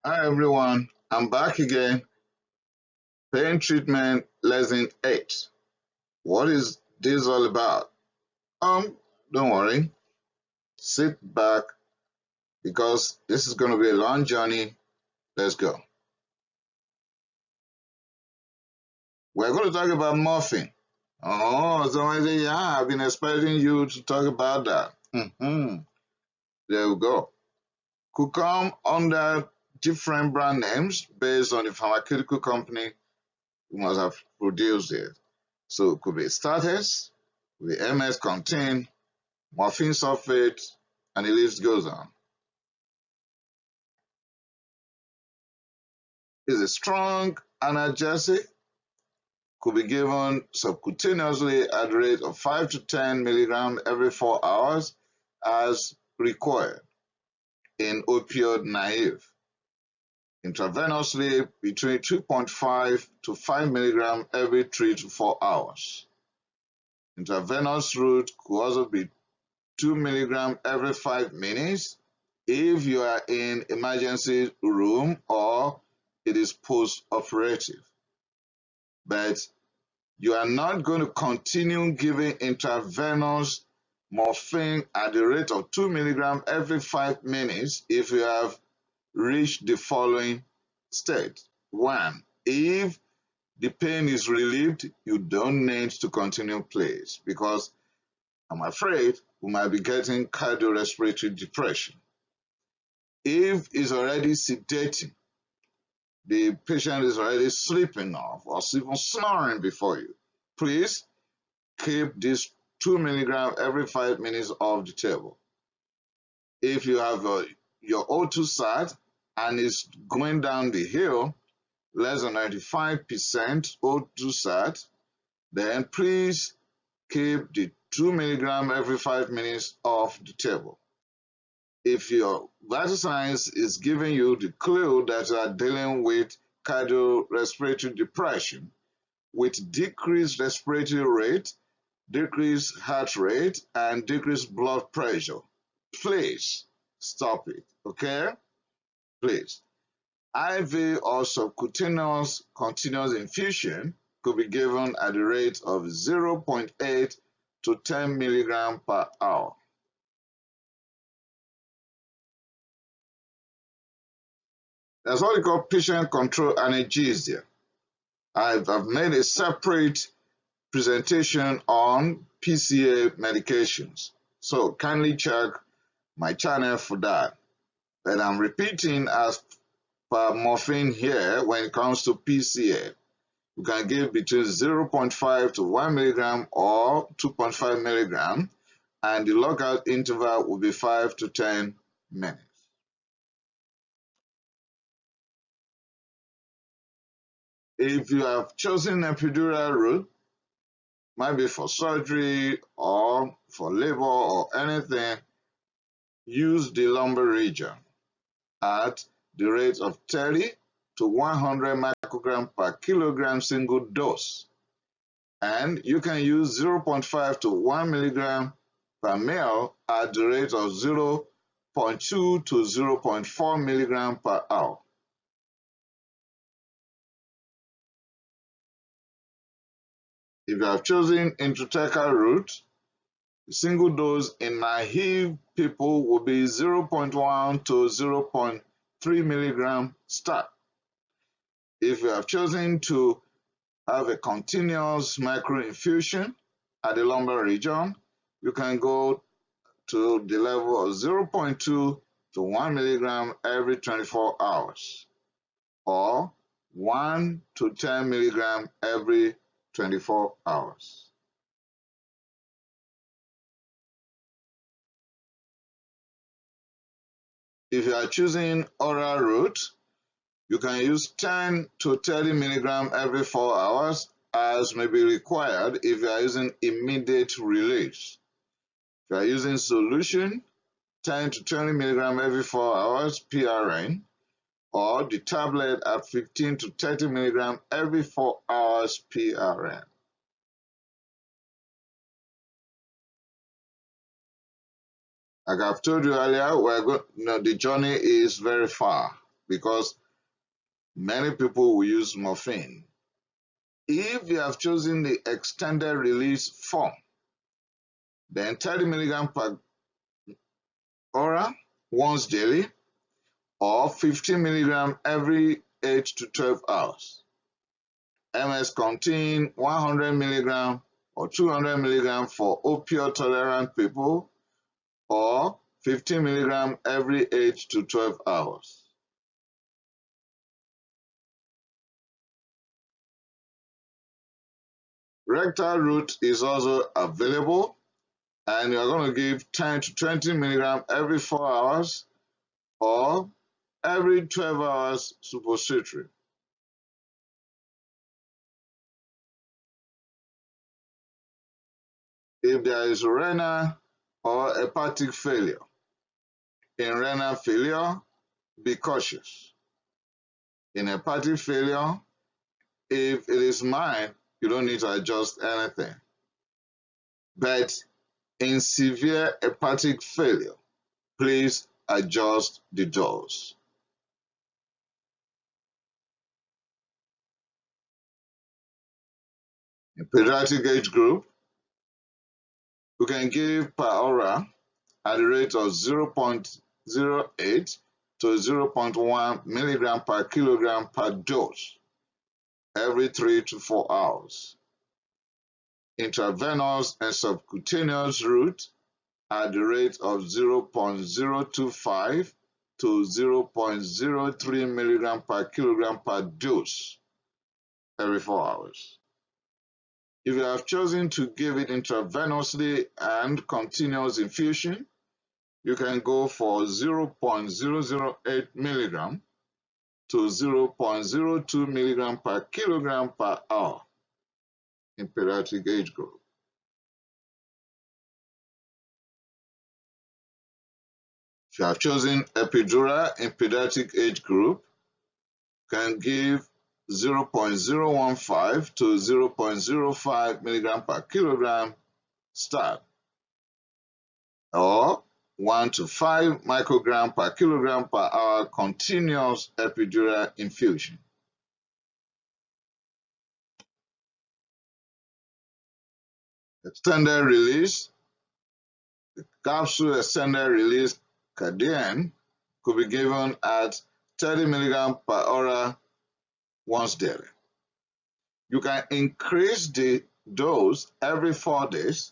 Hi everyone, I'm back again. Pain treatment lesson 8. What is this all about? Don't worry. Sit back because this is going to be a long journey. Let's go. We're going to talk about morphine. Oh, somebody say, yeah, I've been expecting you to talk about that. There we go. Could come under different brand names based on the pharmaceutical company who must have produced it. So it could be status, the MS contain, morphine sulfate, and the list goes on. It's a strong analgesic, could be given subcutaneously at the rate of 5 to 10 milligrams every 4 hours as required in opioid naive. Intravenously between 2.5 to 5 milligrams every 3 to 4 hours. Intravenous route could also be 2 milligrams every 5 minutes if you are in emergency room or it is post-operative. But you are not going to continue giving intravenous morphine at the rate of 2 milligrams every 5 minutes if you have reached the following state. 1. If the pain is relieved, you don't need to continue, please, because I'm afraid we might be getting cardiorespiratory depression. If it's already sedating, the patient is already sleeping off or even snoring before you, please keep this 2 milligrams every 5 minutes off the table. If you have your O2 sat and it's going down the hill, less than 95% O2 sat, then please keep the 2 milligrams every 5 minutes off the table. If your vital signs is giving you the clue that you are dealing with cardiorespiratory depression with decreased respiratory rate, decreased heart rate, and decreased blood pressure, please stop it, okay? Please. IV or subcutaneous continuous infusion could be given at the rate of 0.8 to 10 milligrams per hour. That's what we call patient control analgesia. I've made a separate presentation on PCA medications, so kindly check my channel for that. But I'm repeating as per morphine here when it comes to PCA. You can give between 0.5 to 1 milligram or 2.5 milligram, and the lockout interval will be 5 to 10 minutes. If you have chosen epidural route, might be for surgery or for labor or anything, use the lumbar region at the rate of 30 to 100 micrograms per kilogram single dose. And you can use 0.5 to 1 milligram per ml at the rate of 0.2 to 0.4 milligram per hour. If you have chosen intrathecal route, the single dose in naive people will be 0.1 to 0.3 milligram start. If you have chosen to have a continuous microinfusion at the lumbar region, you can go to the level of 0.2 to 1 milligram every 24 hours or 1 to 10 milligram every 24 hours. If you are choosing oral route, you can use 10 to 30 milligram every 4 hours as may be required if you are using immediate release. If you are using solution, 10 to 20 milligram every 4 hours PRN, or the tablet at 15 to 30 milligram every 4 hours PRN. Like I've told you earlier, the journey is very far. because many people will use morphine. If you have chosen the extended release form, then 30 milligram per hour once daily, or 15 milligram every 8 to 12 hours. MS contain 100 milligram or 200 milligram for opioid tolerant people, or 15 milligram every 8 to 12 hours. Rectal route is also available, and you're going to give 10 to 20 milligram every 4 hours or every 12 hours suppository. If there is renal or hepatic failure, in renal failure, be cautious. In hepatic failure, if it is mild, you don't need to adjust anything. But in severe hepatic failure, please adjust the dose. In pediatric age group, we can give per hour at the rate of 0.08 to 0.1 milligram per kilogram per dose every 3 to 4 hours. Intravenous and subcutaneous route at the rate of 0.025 to 0.03 milligram per kilogram per dose every 4 hours. If you have chosen to give it intravenously and continuous infusion, you can go for 0.008 milligram to 0.02 milligram per kilogram per hour in pediatric age group. If you have chosen epidural in pediatric age group, you can give 0.015 to 0.05 milligram per kilogram start, or 1 to 5 microgram per kilogram per hour continuous epidural infusion. Extended release. The capsule extended release Sedation could be given at 30 milligram per hour once daily. You can increase the dose every 4 days,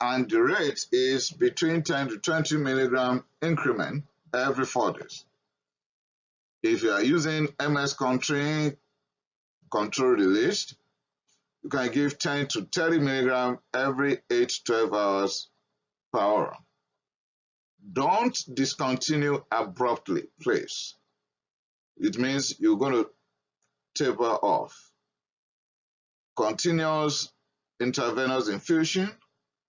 and the rate is between 10 to 20 milligram increment every 4 days. If you are using MS control release, you can give 10 to 30 milligram every 8 to 12 hours per hour. Don't discontinue abruptly, please. It means you're going to taper off. Continuous intravenous infusion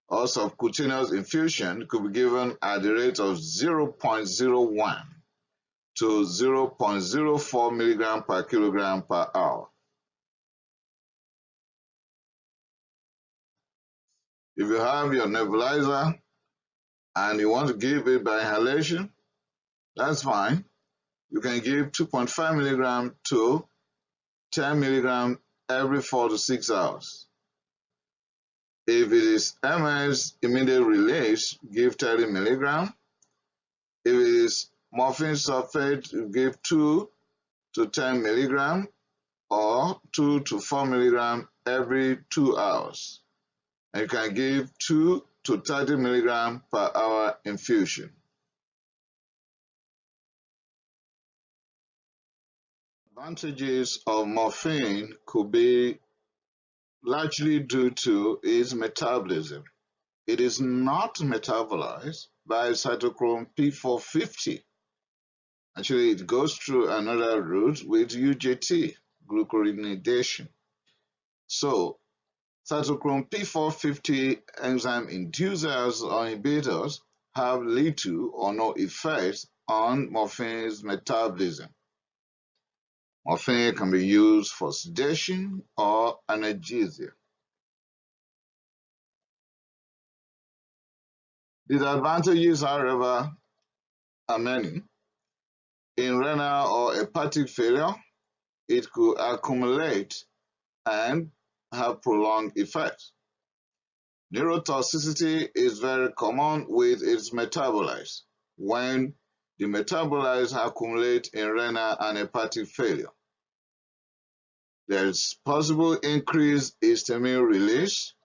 or subcutaneous infusion could be given at the rate of 0.01 to 0.04 milligram per kilogram per hour. If you have your nebulizer and you want to give it by inhalation, that's fine. You can give 2.5 milligram to 10 milligram every 4 to 6 hours. If it is MS immediate release, give 30 milligram. If it is morphine sulfate, you give 2 to 10 milligram or 2 to 4 milligram every 2 hours. And you can give 2 to 30 milligram per hour infusion. Advantages of morphine could be largely due to its metabolism. It is not metabolized by cytochrome P450. Actually, it goes through another route with UJT, glucuronidation. So, cytochrome P450 enzyme inducers or inhibitors have little or no effect on morphine's metabolism. Morphine can be used for sedation or analgesia. Disadvantages, however, are many. In renal or hepatic failure, it could accumulate and have prolonged effects. Neurotoxicity is very common with its metabolites when the metabolites accumulate in renal and hepatic failure. There is possible increased histamine release,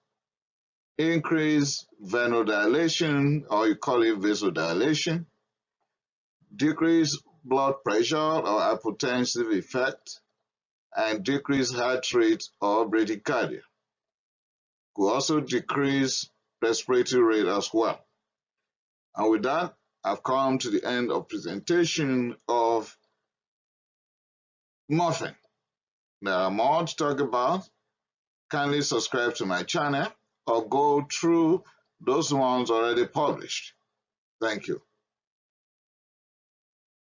increased venodilation, or you call it vasodilation, decreased blood pressure or hypotensive effect, and decreased heart rate or bradycardia. Could also decrease respiratory rate as well. And with that, I've come to the end of presentation of morphine. There are more to talk about. Kindly subscribe to my channel or go through those ones already published. Thank you.